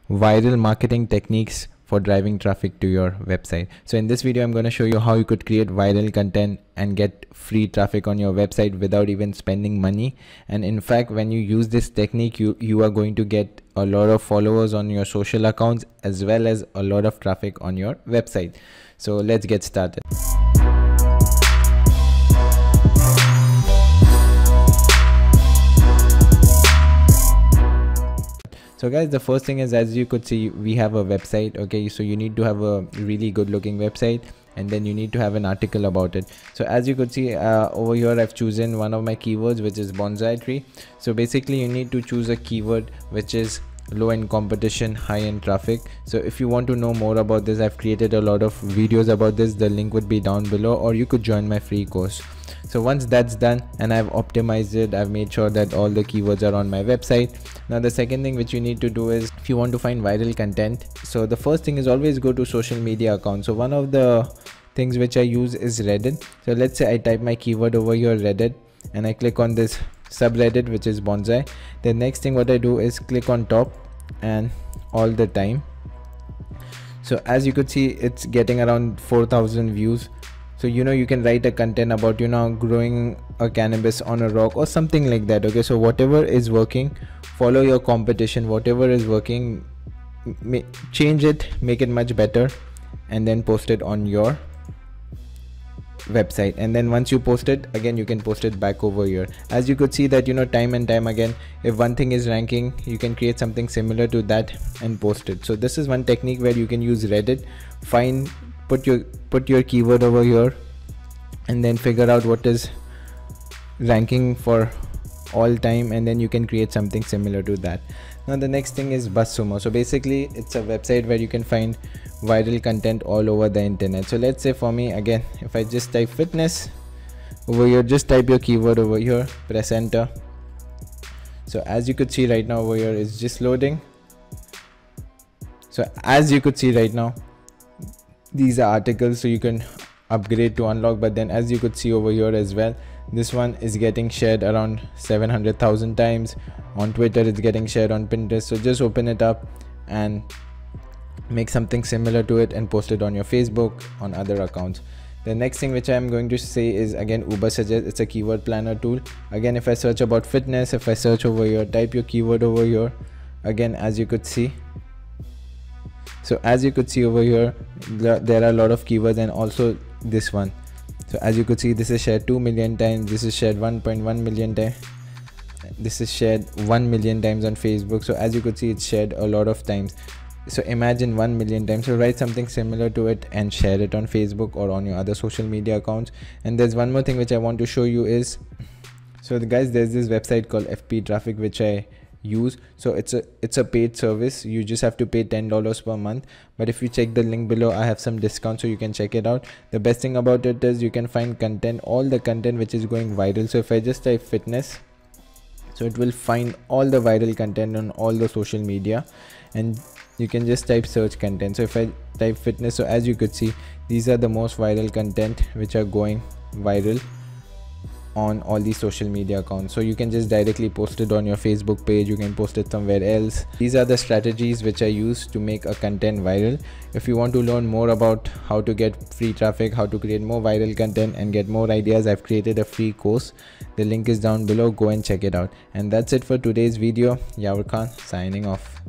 viral marketing techniques for driving traffic to your website. So in this video I'm going to show you how you could create viral content and get free traffic on your website without even spending money. And in fact, when you use this technique, you are going to get a lot of followers on your social accounts as well as a lot of traffic on your website. So let's get started. So guys, the first thing is, as you could see, we have a website. Okay, so you need to have a really good looking website, and then you need to have an article about it. So as you could see over here, I've chosen one of my keywords, which is bonsai tree. So basically you need to choose a keyword which is low in competition, high in traffic. So if you want to know more about this, I've created a lot of videos about this. The link would be down below, or you could join my free course. So once that's done and I've optimized it, I've made sure that all the keywords are on my website. Now the second thing which you need to do is, if you want to find viral content, so the first thing is always go to social media accounts. So one of the things which I use is Reddit. So let's say I type my keyword over here, Reddit, and I click on this subreddit which is bonsai. The next thing what I do is click on top and all the time. So as you could see, it's getting around 4,000 views. So you can write a content about growing a cannabis on a rock or something like that. Okay, so whatever is working, follow your competition. Whatever is working, change it, make it much better, and then post it on your website. And then once you post it again, you can post it back over here. As you could see that time and time again, if one thing is ranking, you can create something similar to that and post it. So this is one technique where you can use Reddit, put your keyword over here, and then figure out what is ranking for all time, and then you can create something similar to that. Now the next thing is BuzzSumo. So basically it's a website where you can find viral content all over the internet. So let's say for me, again, if I just type fitness over here, just type your keyword over here, press enter. So as you could see right now over here, it's just loading. So as you could see right now, these are articles, so you can upgrade to unlock. But then as you could see over here as well, this one is getting shared around 700,000 times on Twitter. It's getting shared on Pinterest. So just open it up and make something similar to it and post it on your Facebook, on other accounts. The next thing which I'm going to say is, again, Ubersuggest. It's a keyword planner tool. Again, if I search about fitness, if I search over here, type your keyword over here, again, as you could see. So as you could see over here, there are a lot of keywords, and also this one. So as you could see, this is shared 2 million times, this is shared 1.1 million times, this is shared 1 million times on Facebook. So as you could see, it's shared a lot of times. So imagine 1 million times. So write something similar to it and share it on Facebook or on your other social media accounts. And there's one more thing which I want to show you is, so guys, there's this website called FP Traffic which I use. So it's a paid service. You just have to pay $10 per month, but if you check the link below, I have some discount, so you can check it out. The best thing about it is you can find content, all the content which is going viral. So if I just type fitness, so it will find all the viral content on all the social media, and you can just type search content. So if I type fitness, so as you could see, these are the most viral content which are going viral on all these social media accounts. So you can just directly post it on your Facebook page, you can post it somewhere else. These are the strategies which I use to make a content viral. If you want to learn more about how to get free traffic, how to create more viral content and get more ideas, I've created a free course. The link is down below, go and check it out. And that's it for today's video. Yawar Khan signing off.